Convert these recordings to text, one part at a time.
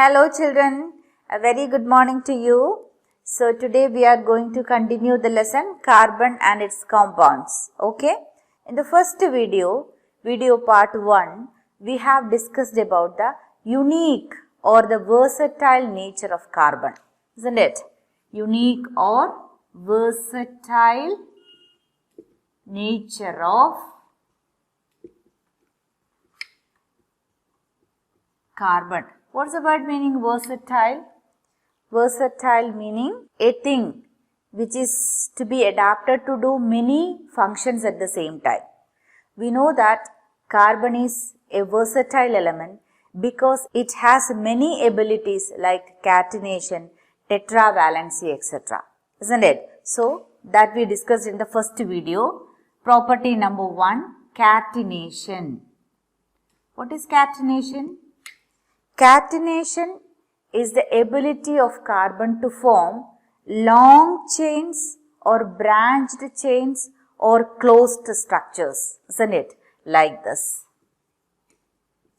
Hello children, a very good morning to you. So today we are going to continue the lesson carbon and its compounds. Okay. In the first video part 1, we have discussed about the unique or the versatile nature of carbon. Isn't it? Unique or versatile nature of carbon. What's the word meaning versatile? Versatile meaning a thing which is to be adapted to do many functions at the same time. We know that carbon is a versatile element because it has many abilities like catenation, tetravalency, etc. Isn't it? So, that we discussed in the first video. Property number 1, catenation. What is catenation? Catenation is the ability of carbon to form long chains or branched chains or closed structures, isn't it? Like this.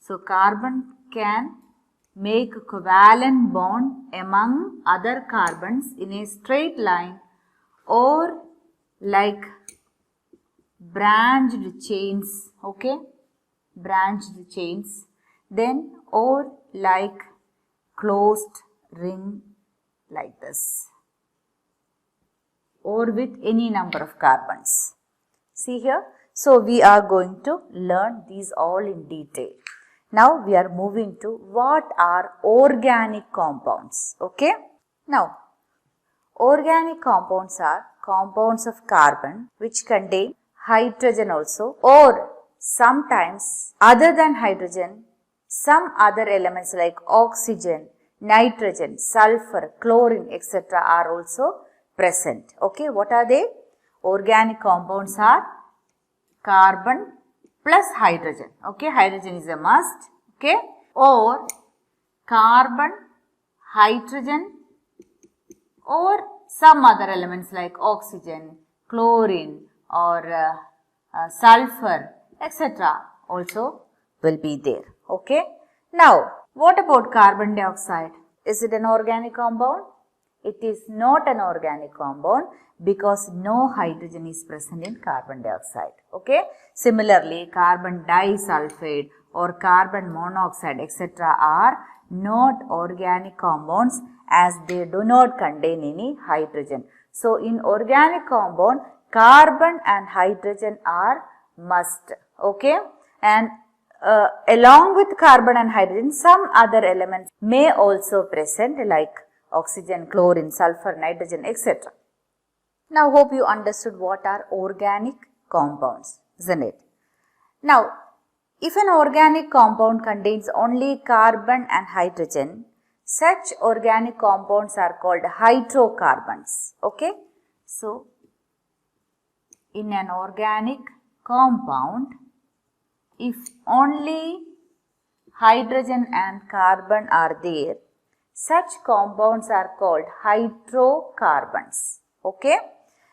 So, carbon can make a covalent bond among other carbons in a straight line or like branched chains, okay? Branched chains. Then or like closed ring like this or with any number of carbons. See here. So, we are going to learn these all in detail. Now, we are moving to what are organic compounds. Okay. Now, organic compounds are compounds of carbon which contain hydrogen also or sometimes other than hydrogen some other elements like oxygen, nitrogen, sulfur, chlorine, etc. are also present. Okay, what are they? Organic compounds are carbon plus hydrogen. Okay, hydrogen is a must. Okay, or carbon, hydrogen, or some other elements like oxygen, chlorine, or sulfur, etc. also will be there. Okay. Now, what about carbon dioxide? Is it an organic compound? It is not an organic compound because no hydrogen is present in carbon dioxide. Okay. Similarly, carbon disulfide or carbon monoxide etc. are not organic compounds as they do not contain any hydrogen. So, in organic compound, carbon and hydrogen are must. Okay. And along with carbon and hydrogen, some other elements may also present like oxygen, chlorine, sulfur, nitrogen, etc. Now, hope you understood what are organic compounds, isn't it? Now, if an organic compound contains only carbon and hydrogen, such organic compounds are called hydrocarbons. Okay? So, in an organic compound, if only hydrogen and carbon are there, such compounds are called hydrocarbons. Okay.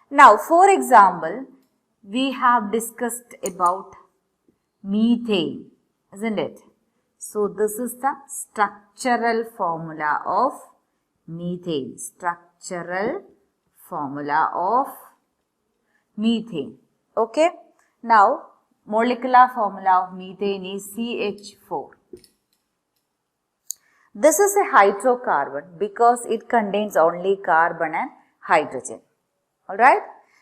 Now, for example, we have discussed about methane, isn't it? So, this is the structural formula of methane. Structural formula of methane. Okay. Now, molecular formula of methane is CH4. This is a hydrocarbon because it contains only carbon and hydrogen. Alright.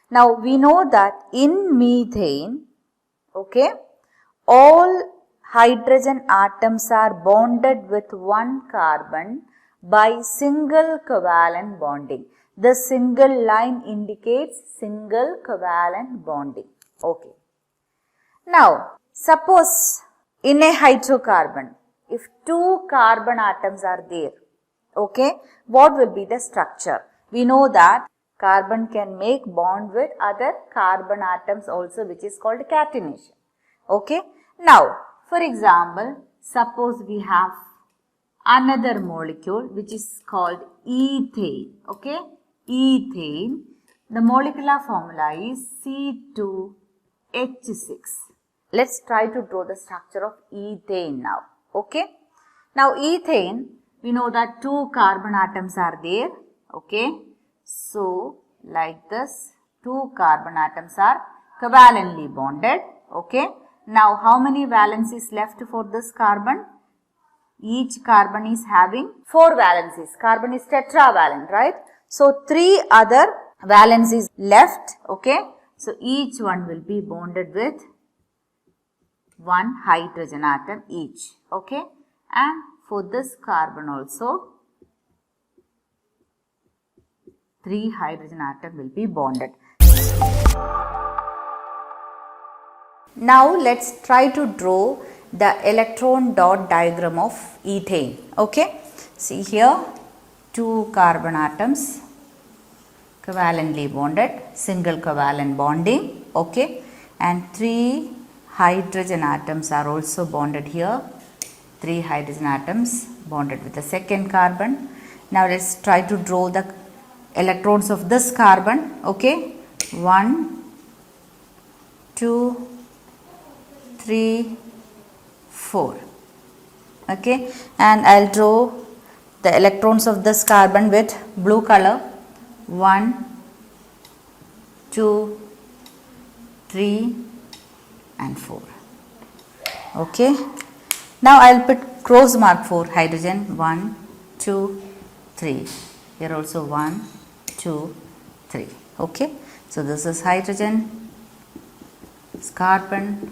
Now, we know that in methane, okay, all hydrogen atoms are bonded with one carbon by single covalent bonding. The single line indicates single covalent bonding. Okay. Now, suppose in a hydrocarbon, if two carbon atoms are there, okay, what will be the structure? We know that carbon can make bond with other carbon atoms also, which is called catenation. Okay. Now, for example, suppose we have another molecule which is called ethane. Okay. Ethane. The molecular formula is C2H6. Let's try to draw the structure of ethane now. Okay. Now, ethane, We know that two carbon atoms are there. Okay. So, like this, two carbon atoms are covalently bonded. Okay. Now, how many valencies left for this carbon? Each carbon is having 4 valencies. Carbon is tetravalent, right? So, 3 other valencies left. Okay. So, each one will be bonded with one hydrogen atom each. Okay. And for this carbon also, 3 hydrogen atom will be bonded. Now let's try to draw the electron dot diagram of ethane. Okay. See here, 2 carbon atoms covalently bonded, single covalent bonding. Okay. And 3 hydrogen atoms are also bonded here. 3 hydrogen atoms bonded with the second carbon. Now let's try to draw the electrons of this carbon. Okay. 1, 2, 3, 4. Okay. And I'll draw the electrons of this carbon with blue color. 1, 2, 3 and 4. Okay. Now I'll put cross mark for hydrogen. 1, 2, 3. Here also 1, 2, 3. Okay. So this is hydrogen, this carbon.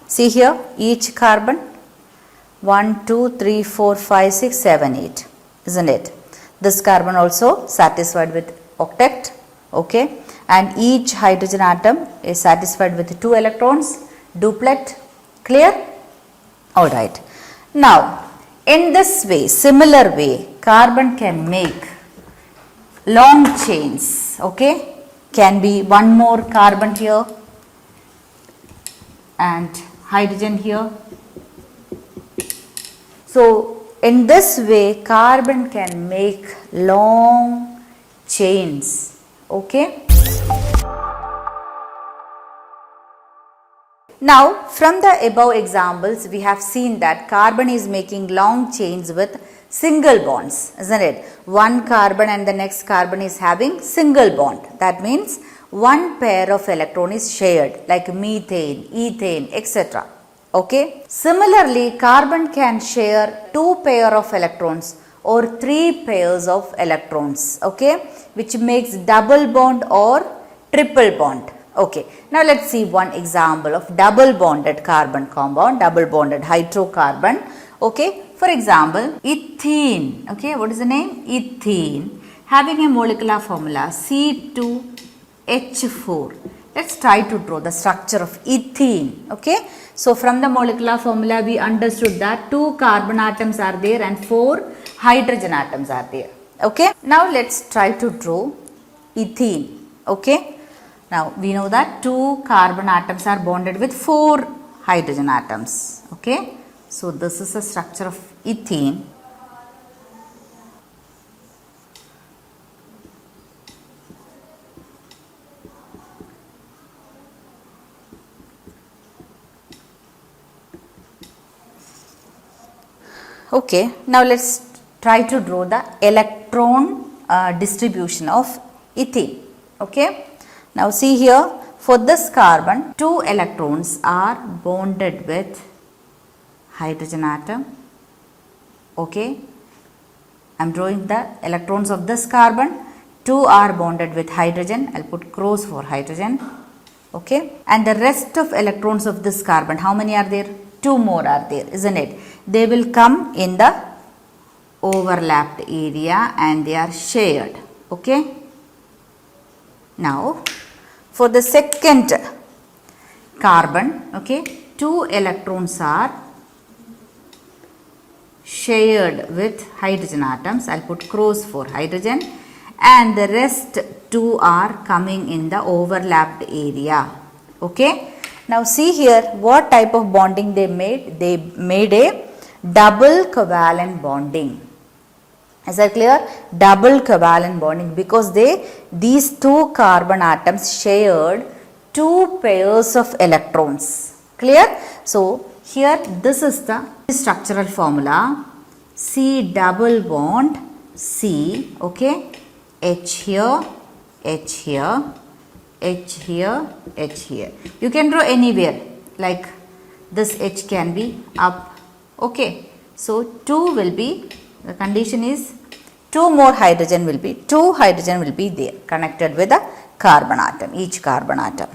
See here, each carbon 1, 2, 3, 4, 5, 6, 7, 8. Isn't it? This carbon also satisfied with octet. Okay. And each hydrogen atom is satisfied with 2 electrons. Duplet. Clear? Alright. Now, in this way, similar way, carbon can make long chains. Okay. Can be one more carbon here and hydrogen here. So, in this way, carbon can make long chains. Okay. Now, from the above examples, we have seen that carbon is making long chains with single bonds, isn't it? One carbon and the next carbon is having single bond. That means one pair of electron is shared, like methane, ethane, etc. Okay. Similarly, carbon can share 2 pair of electrons or 3 pairs of electrons. Okay, which makes double bond or triple bond. Okay. Now let's see one example of double bonded carbon compound, double bonded hydrocarbon. Okay. For example, ethene. Okay. What is the name? Ethene, having a molecular formula C2H4. Let's try to draw the structure of ethene. Okay. So from the molecular formula we understood that 2 carbon atoms are there and 4 hydrogen atoms are there. Okay. Now let's try to draw ethene. Okay. Now we know that 2 carbon atoms are bonded with 4 hydrogen atoms. Okay. So this is the structure of ethene. Okay. Now let's try to draw the electron distribution of ethene. Okay. Now see here, for this carbon, 2 electrons are bonded with hydrogen atom. Okay. I am drawing the electrons of this carbon. 2 are bonded with hydrogen. I will put cross for hydrogen. Okay. And the rest of electrons of this carbon, how many are there? 2 more are there, isn't it? They will come in the overlapped area and they are shared. Okay. Now, for the second carbon, okay, 2 electrons are shared with hydrogen atoms. I will put cross for hydrogen, and the rest 2 are coming in the overlapped area. Okay. Now see here what type of bonding they made. They made a double covalent bonding. Is that clear? Double covalent bonding, because these 2 carbon atoms shared 2 pairs of electrons. Clear? So here this is the Structural formula, C double bond C, okay, H here, H here, H here, H here. You can draw anywhere, like this H can be up, okay. So 2 will be, the condition is 2 hydrogen will be there connected with the carbon atom, each carbon atom.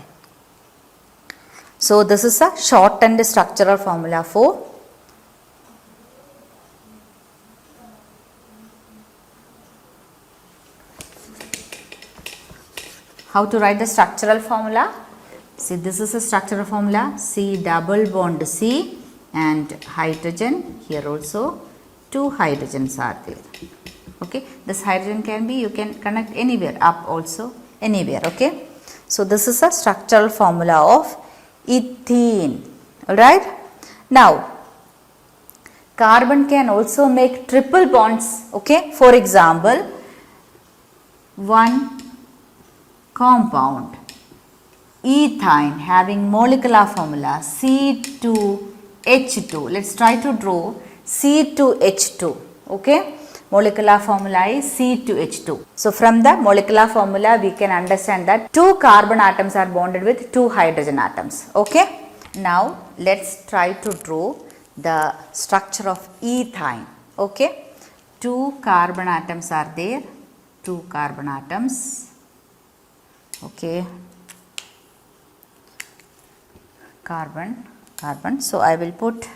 So this is a shortened structural formula for how to write the structural formula. See, this is a structural formula, C double bond C and hydrogen, here also 2 hydrogens are there, okay. This hydrogen can be, you can connect anywhere, up also, anywhere, okay. So this is a structural formula of ethene, alright. Now carbon can also make triple bonds, okay. For example, one compound ethyne having molecular formula C2H2. Let's try to draw C2H2, okay. Molecular formula is C2H2. So from the molecular formula we can understand that 2 carbon atoms are bonded with 2 hydrogen atoms, okay. Now let's try to draw the structure of ethyne, okay. 2 carbon atoms are there, 2 carbon atoms, okay, carbon. So I will put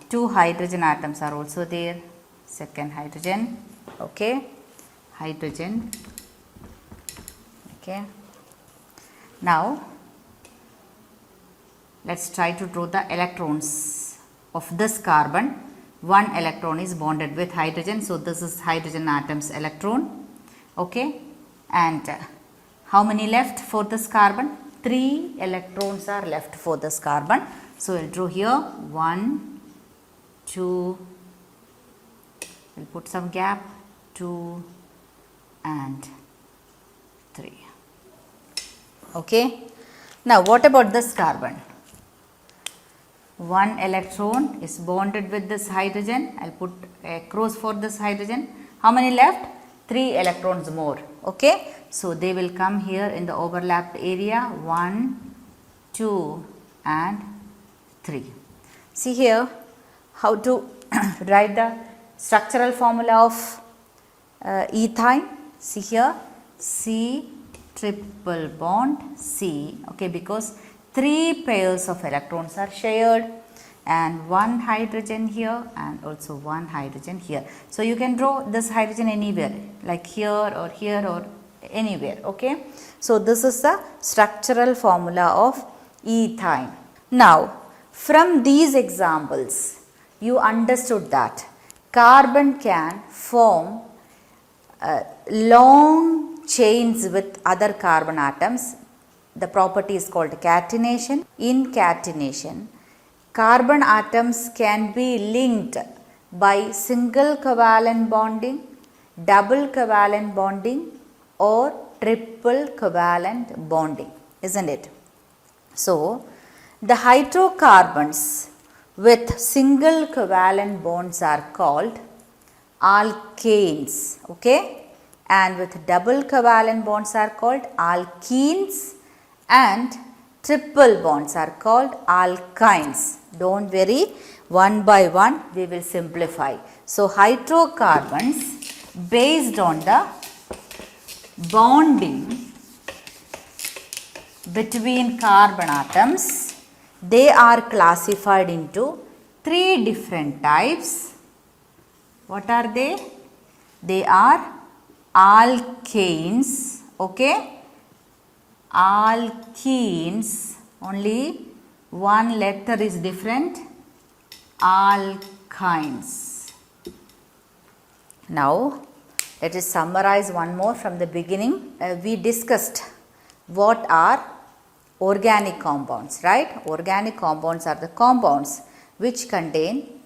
2 hydrogen atoms are also there, second hydrogen, okay, hydrogen, okay. Now let's try to draw the electrons of this carbon. One electron is bonded with hydrogen, so this is hydrogen atom's electron, okay. And how many left for this carbon? 3 electrons are left for this carbon. So we'll draw here 1, 2, we'll put some gap, 2 and 3, okay. Now what about this carbon? 1 electron is bonded with this hydrogen. I'll put a cross for this hydrogen. How many left? 3 electrons more, okay. So they will come here in the overlapped area, 1, 2 and 3. See here how to write the structural formula of ethyne. See here, C triple bond C, okay, because 3 pairs of electrons are shared and 1 hydrogen here and also 1 hydrogen here. So you can draw this hydrogen anywhere, like here or anywhere, okay. So this is the structural formula of ethyne. Now from these examples you understood that carbon can form long chains with other carbon atoms. The property is called catenation. In catenation, carbon atoms can be linked by single covalent bonding, double covalent bonding or triple covalent bonding, isn't it? So the hydrocarbons with single covalent bonds are called alkanes, okay, and with double covalent bonds are called alkenes and triple bonds are called alkynes. Don't worry, one by one we will simplify. So hydrocarbons based on the bonding between carbon atoms, they are classified into 3 different types. What are they? They are alkanes, okay, alkenes, only one letter is different, alkynes. Now let us summarize one more from the beginning. We discussed what are organic compounds, right? Organic compounds are the compounds which contain,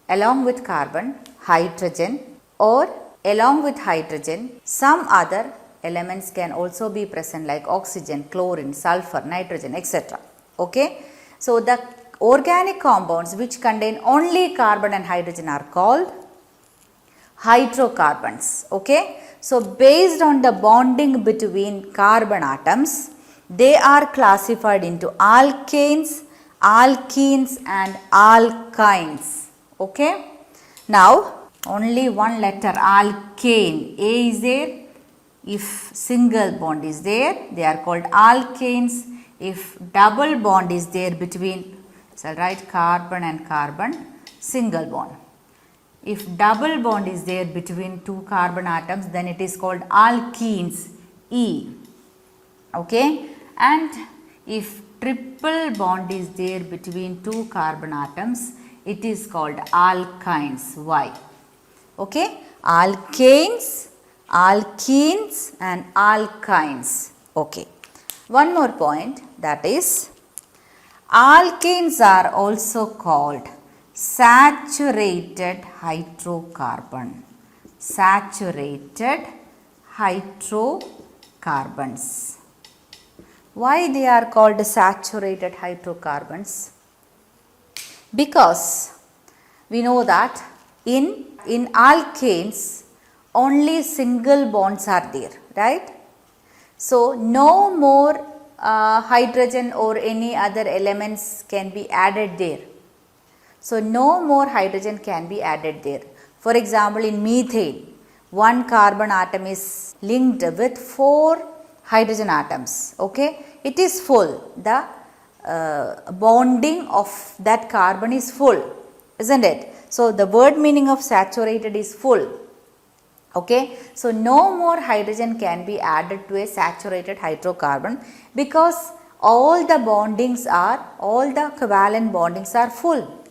along with carbon, hydrogen, or along with hydrogen some other elements can also be present like oxygen, chlorine, sulfur, nitrogen, etc. Okay. So the organic compounds which contain only carbon and hydrogen are called hydrocarbons. Okay. So based on the bonding between carbon atoms, they are classified into alkanes, alkenes and alkynes. Okay. Now only one letter alkane, A is there. If single bond is there, they are called alkanes. If double bond is there between, so I'll write carbon and carbon, single bond. If double bond is there between two carbon atoms, then it is called alkenes, E. Okay. And if triple bond is there between two carbon atoms, it is called alkynes, Y. Okay. Alkanes, alkenes and alkynes. Okay. One more point, that is alkanes are also called saturated hydrocarbon. Saturated hydrocarbons. Why they are called saturated hydrocarbons? Because we know that in alkanes only single bonds are there, right? So no more hydrogen or any other elements can be added there. So no more hydrogen can be added there. For example, in methane, one carbon atom is linked with 4 hydrogen atoms. Okay, it is full. The bonding of that carbon is full, isn't it? So the word meaning of saturated is full. Okay, so no more hydrogen can be added to a saturated hydrocarbon because all the bondings are, all the covalent bondings are full.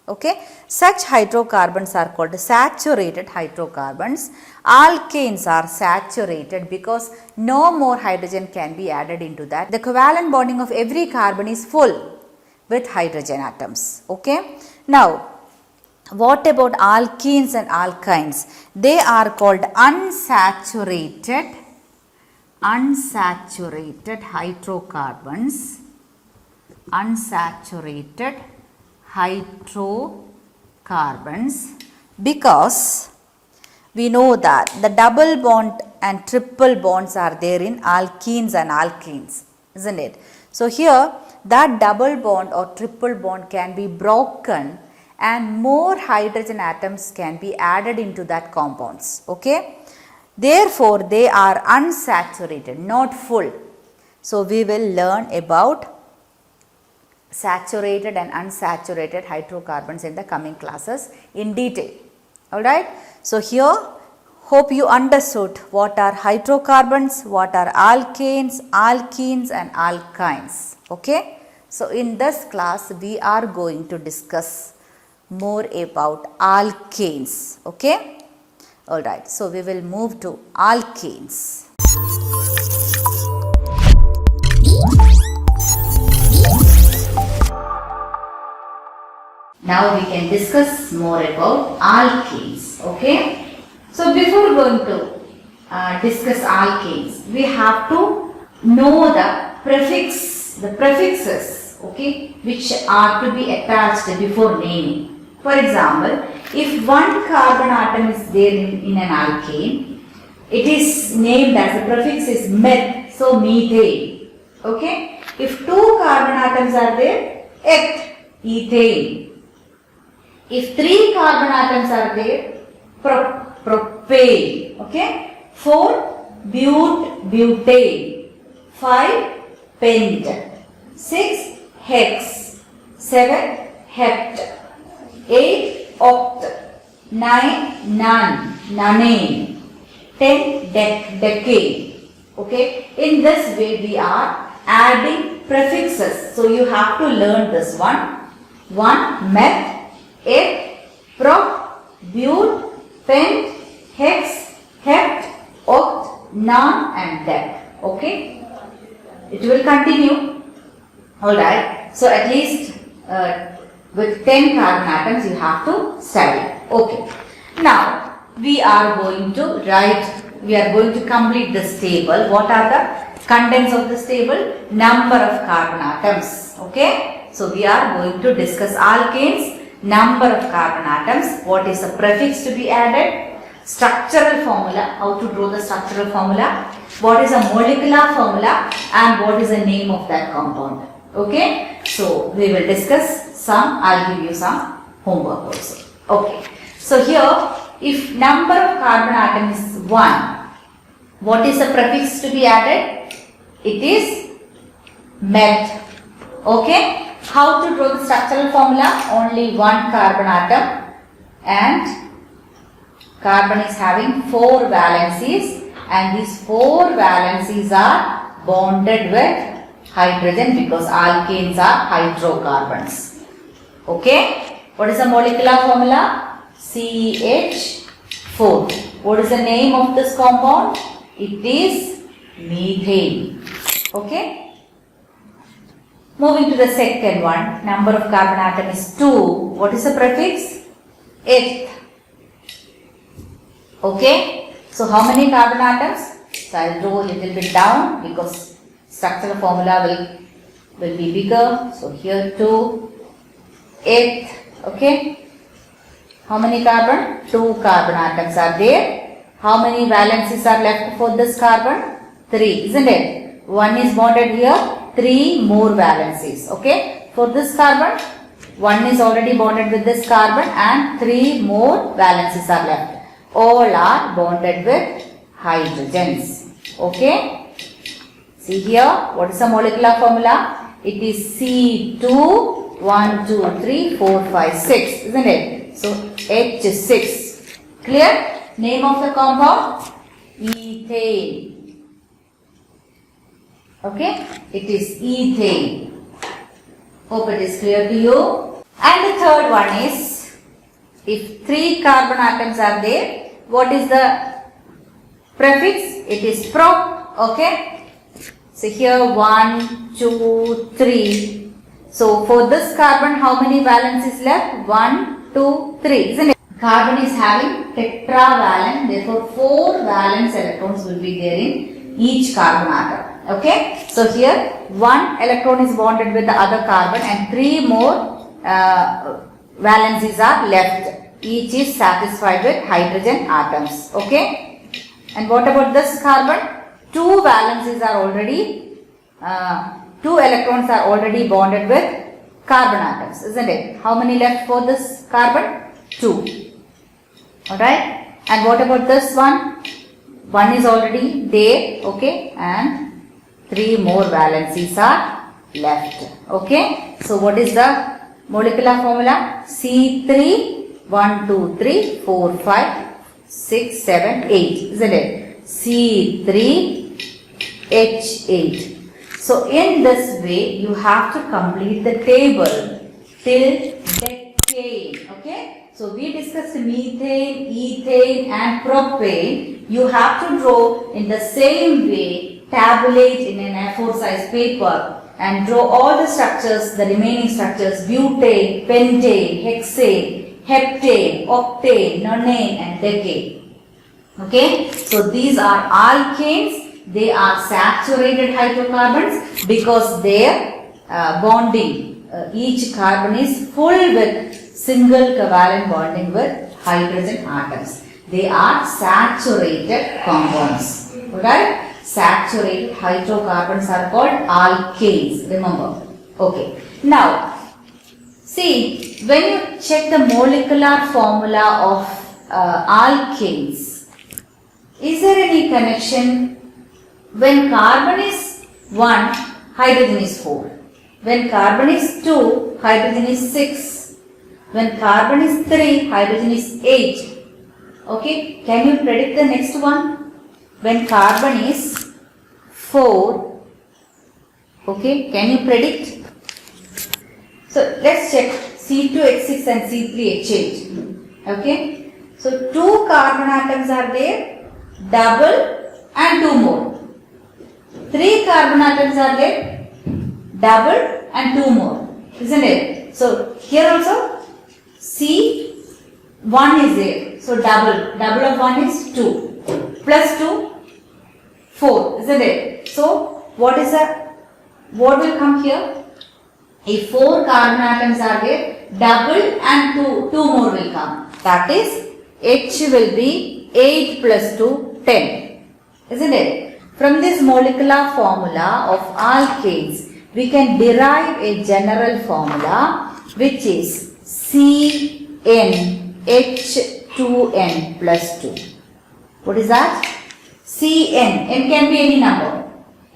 Okay, such hydrocarbons are called saturated hydrocarbons. Alkanes are saturated because no more hydrogen can be added into that. The covalent bonding of every carbon is full with hydrogen atoms. Okay, now what about alkenes and alkynes? They are called unsaturated hydrocarbons. Unsaturated hydrocarbons because we know that the double bond and triple bonds are there in alkenes and alkenes, isn't it? So here that double bond or triple bond can be broken and more hydrogen atoms can be added into that compounds. Okay, therefore they are unsaturated, not full. So we will learn about saturated and unsaturated hydrocarbons in the coming classes in detail. Alright, so here hope you understood what are hydrocarbons, what are alkanes, alkenes and alkynes. Okay, so in this class we are going to discuss more about alkanes. Okay, alright, so we will move to alkanes. Now we can discuss more about alkanes. Okay, so before going to discuss alkanes, we have to know the prefixes, okay, which are to be attached before naming. For example, if one carbon atom is there in an alkane, it is named as the prefix is meth, so methane. Okay, if 2 carbon atoms are there, eth, ethane. If 3 carbon atoms are there, propane. Okay, 4 butane, 5 pent, 6 hex, 7 hept, 8 oct, 9 nonane, 10 decane. Okay, in this way we are adding prefixes. So you have to learn this one. 1 meth, eth, prop, but, pent, hex, hept, oct, non and dec. Okay, it will continue. Alright, so at least with 10 carbon atoms you have to study. Okay, now we are going to complete this table. What are the contents of this table? Number of carbon atoms. Okay, So we are going to discuss alkanes, number of carbon atoms, what is the prefix to be added, structural formula, how to draw the structural formula, what is a molecular formula, and what is the name of that compound. Okay, so we will discuss some, I'll give you some homework also. Okay, so here if number of carbon atom is 1, what is the prefix to be added? It is met. Okay, how to draw the structural formula? Only one carbon atom and carbon is having 4 valencies, and these 4 valencies are bonded with hydrogen because alkanes are hydrocarbons. Okay, what is the molecular formula? CH4. What is the name of this compound? It is methane. Okay. Moving to the second one, number of carbon atom is 2. What is the prefix? Eth. Okay. So how many carbon atoms? So I will draw a little bit down because structural formula will be bigger. So here 2. Eth. Okay. How many carbon? 2 carbon atoms are there. How many valencies are left for this carbon? 3, isn't it? 1 is bonded here, 3 more valencies. Okay. For this carbon, 1 is already bonded with this carbon and 3 more valencies are left. All are bonded with hydrogens. Okay. See here, what is the molecular formula? It is C2, 1, 2, 3, 4, 5, 6, isn't it? So H6. Clear? Name of the compound? Ethane. Okay? It is ethane. Hope it is clear to you. And the third one is, if 3 carbon atoms are there, what is the prefix? It is prop. Okay? So here 1, 2, 3. So for this carbon, how many valencies left? 1, 2, 3, isn't it? Carbon is having tetravalent, therefore 4 valence electrons will be there in each carbon atom. Okay, so here 1 electron is bonded with the other carbon and 3 more valencies are left. Each is satisfied with hydrogen atoms. Okay, and what about this carbon? 2 valencies are already, 2 electrons are already bonded with carbon atoms, isn't it? How many left for this carbon? 2. Alright. And what about this one? 1 is already there. Okay. And 3 more valencies are left. Okay. So what is the molecular formula? C3, 1, 2, 3, 4, 5, 6, 7, 8. Isn't it? C3H8. So in this way, you have to complete the table till decane. Okay. So we discussed methane, ethane and propane. You have to draw in the same way, tabulate in an A4 size paper and draw all the structures, the remaining structures, butane, pentane, hexane, heptane, octane, nonane and decane. Okay. So these are alkanes. They are saturated hydrocarbons because their bonding, each carbon is full with single covalent bonding with hydrogen atoms. They are saturated compounds. Alright? Saturated hydrocarbons are called alkanes. Remember. Okay. Now, see, when you check the molecular formula of alkanes, is there any connection? When carbon is 1, hydrogen is 4. When carbon is 2, hydrogen is 6. When carbon is 3, hydrogen is 8. Okay, can you predict the next one? When carbon is 4, okay, can you predict? So let's check C2H6 and C3H8. Okay, so 2 carbon atoms are there, double and 2 more. 3 carbon atoms are there, double and 2 more, isn't it? So here also C1 is there, so double of 1 is 2, plus 2, 4, isn't it? So what will come here? If 4 carbon atoms are there, double and 2 more will come. That is, H will be 8 plus 2, 10. Isn't it? From this molecular formula of alkanes, we can derive a general formula which is CnH2n plus 2. What is that? Cn. N can be any number.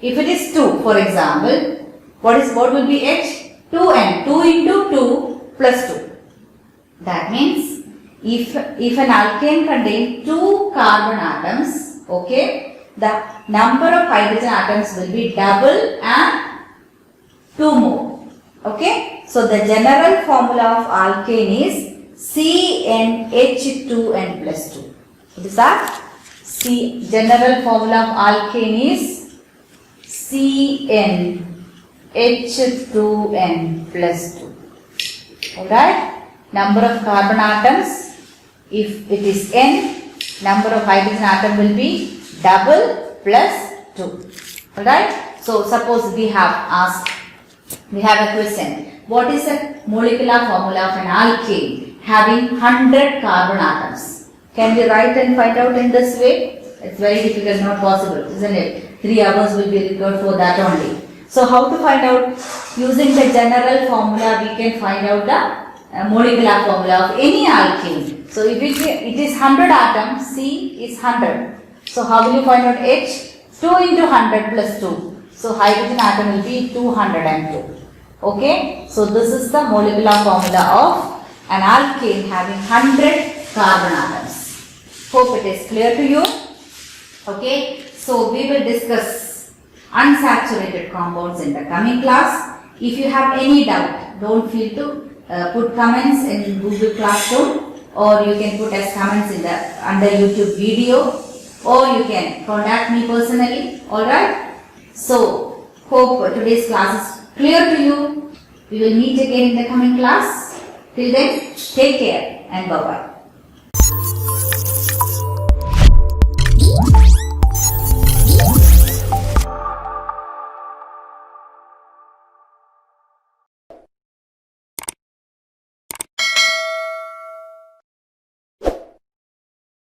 If it is 2, for example, what will be H? 2n. 2 into 2 plus 2. That means if an alkane contains 2 carbon atoms, okay, the number of hydrogen atoms will be double and 2 more. Okay, so the general formula of alkane is CnH2n plus 2. What is that? General formula of alkane is CnH2n plus 2. Alright, number of carbon atoms, if it is n, number of hydrogen atom will be double plus 2. Alright, so suppose we have a question. What is the molecular formula of an alkane having 100 carbon atoms? Can we write and find out in this way? It's very difficult, not possible, isn't it? 3 hours will be required for that only. So how to find out? Using the general formula, we can find out the molecular formula of any alkane. So if it is 100 atoms, C is 100. So how will you find out H? 2 into 100 plus 2. So hydrogen atom will be 202. Okay, so this is the molecular formula of an alkane having 100 carbon atoms. Hope it is clear to you. Okay, so we will discuss unsaturated compounds in the coming class. If you have any doubt, don't feel to put comments in Google Classroom, or you can put as comments in the under YouTube video, or you can contact me personally. Alright, so hope today's class is clear to you. We will meet again in the coming class. Till then, take care and bye bye.